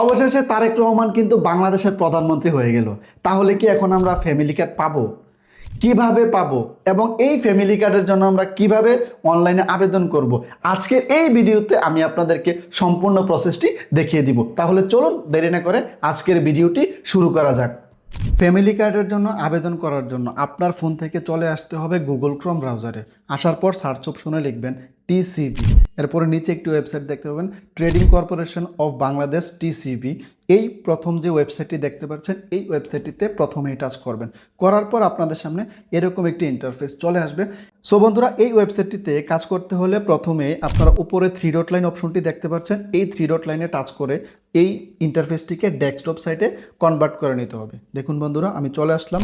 অবশেষে তারেক রহমান কিন্তু বাংলাদেশের প্রধানমন্ত্রী হয়ে গেল। তাহলে কি এখন আমরা ফ্যামিলি কার্ড পাবো? কিভাবে পাবো এবং এই ফ্যামিলি কার্ডের জন্য আমরা কিভাবে অনলাইনে আবেদন করব, আজকের এই ভিডিওতে আমি আপনাদেরকে সম্পূর্ণ প্রসেসটি দেখিয়ে দিব। তাহলে চলুন দেরি না করে আজকের ভিডিওটি শুরু করা যাক। ফ্যামিলি কার্ডের জন্য আবেদন করার জন্য আপনার ফোন থেকে চলে আসতে হবে গুগল ক্রোম ব্রাউজারে। আসার পর সার্চ অপশনে লিখবেন টিসিবি, এরপরে নিচে একটি ওয়েবসাইট দেখতে পাবেন trading corporation of Bangladesh TCB. এই প্রথম যে ওয়েবসাইটটি দেখতে পাচ্ছেন এই ওয়েবসাইটটিতে প্রথমেই টাচ করবেন। করার পর আপনাদের সামনে এরকম একটি ইন্টারফেস চলে আসবে। সো বন্ধুরা, এই ওয়েবসাইটটিতে কাজ করতে হলে প্রথমে আপনারা উপরে 3 ডট লাইন অপশনটি দেখতে পাচ্ছেন, এই 3 ডট লাইনে টাচ করে এই ইন্টারফেসটিকে ডেস্কটপ সাইটে কনভার্ট করে নিতে হবে। দেখুন বন্ধুরা, আমি চলে আসলাম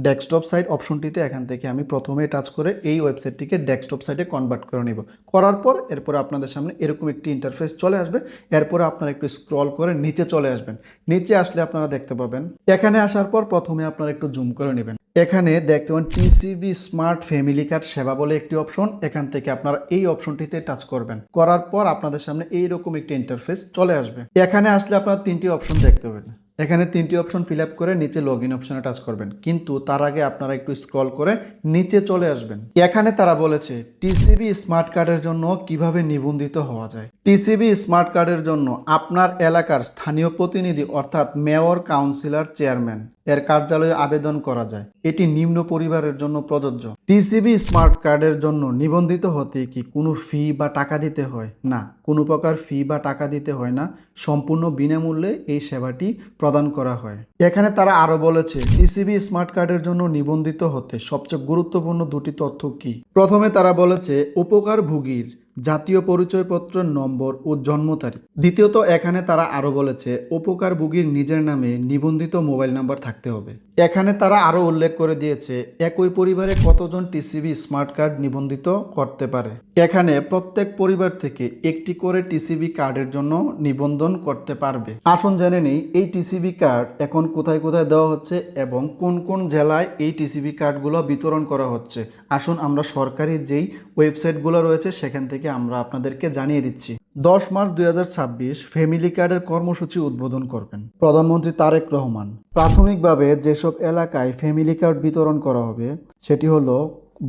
ডেস্কটপ সাইট অপশনটিতে। এখান থেকে আমি প্রথমে টাচ করে এই ওয়েবসাইটটিকে ডেস্কটপ সাইটে কনভার্ট করে নিব। করার পর এরপরে আপনাদের সামনে এরকম একটি ইন্টারফেস চলে আসবে। এরপরে আপনারা একটু স্ক্রল করে নিচে চলে আসবেন। নিচে আসলে আপনারা দেখতে পাবেন, এখানে আসার পর প্রথমে আপনারা একটু জুম করে নেবেন। এখানে দেখতে পাবেন টিসিবি স্মার্ট ফ্যামিলি কার্ড সেবা বলে একটি অপশন। এখান থেকে আপনারা এই অপশনটিতে টাচ করবেন। করার পর আপনাদের সামনে এইরকম একটি ইন্টারফেস চলে আসবে। এখানে আসলে আপনারা 3টি অপশন দেখতে পাবেন। এখানে 3টি অপশন ফিল আপ করে নিচে লগ ইন অপশনে টাচ করবেন, কিন্তু তার আগে আপনারা একটু স্ক্রল করে নিচে চলে আসবেন। এখানে তারা বলেছে টিসিবি স্মার্ট কার্ডের জন্য কিভাবে নিবন্ধিত হওয়া যায়। টিসিবি স্মার্ট কার্ডের জন্য আপনার এলাকার স্থানীয় প্রতিনিধি অর্থাৎ মেয়র, কাউন্সিলর, চেয়ারম্যান এর কার্যালয়ে আবেদন করা যায়। এটি নিম্ন পরিবারের জন্য প্রযোজ্য। টিসিবি স্মার্ট কার্ডের জন্য নিবন্ধিত হতে কি কোনো ফি বা টাকা দিতে হয়? না, কোনো প্রকার ফি বা টাকা দিতে হয় না। সম্পূর্ণ বিনামূল্যে এই সেবাটি প্রদান করা হয়। এখানে তারা আরো বলেছে টিসিবি স্মার্ট কার্ডের জন্য নিবন্ধিত হতে সবচেয়ে গুরুত্বপূর্ণ 2টি তথ্য কি। প্রথমে তারা বলেছে উপকারভোগীর জাতীয় পরিচয়পত্র নম্বর ও জন্ম তারিখ। দ্বিতীয়ত এখানে তারা আরো বলেছে উপকারভোগীর নিজের নামে নিবন্ধিত মোবাইল নাম্বার থাকতে হবে। এখানে তারা আরো উল্লেখ করে দিয়েছে একই পরিবারে কতজন টিসিবি স্মার্ট কার্ড নিবন্ধিত করতে পারে। এখানে প্রত্যেক পরিবার থেকে একটি করে টিসিবি কার্ডের জন্য নিবন্ধন করতে পারবে। আসুন জেনে নেই এই টিসিবি কার্ড এখন কোথায় কোথায় দেওয়া হচ্ছে এবং কোন কোন জেলায় এই টিসিবি কার্ডগুলো বিতরণ করা হচ্ছে। আসুন আমরা সরকারি যেই ওয়েবসাইটগুলো রয়েছে সেখান থেকে আমরা আপনাদেরকে জানিয়ে দিচ্ছি। 10 মার্চ 2026 ফ্যামিলি কার্ডের কর্মসূচি উদ্বোধন করবেন প্রধানমন্ত্রী তারেক রহমান। প্রাথমিকভাবে যেসব এলাকায় ফ্যামিলি কার্ড বিতরণ করা হবে সেটি হলো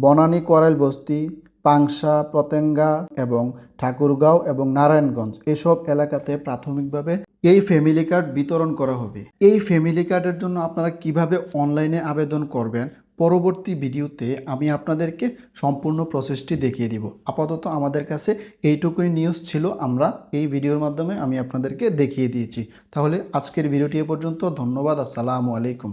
বনানী, করাইল বস্তি, পাংশা, প্রতেঙ্গা এবং ঠাকুরগাঁও এবং নারায়ণগঞ্জ। এসব এলাকাতে প্রাথমিকভাবে এই ফ্যামিলি কার্ড বিতরণ করা হবে। এই ফ্যামিলি কার্ডের জন্য আপনারা কিভাবে অনলাইনে আবেদন করবেন পরবর্তী ভিডিওতে আমি আপনাদেরকে সম্পূর্ণ প্রসেসটি দেখিয়ে দিব। আপাতত আমাদের কাছে এইটুকুই নিউজ ছিল, আমরা এই ভিডিওর মাধ্যমে আমি আপনাদেরকে দেখিয়ে দিয়েছি। তাহলে আজকের ভিডিওটি এ পর্যন্ত। ধন্যবাদ। আসসালামু আলাইকুম।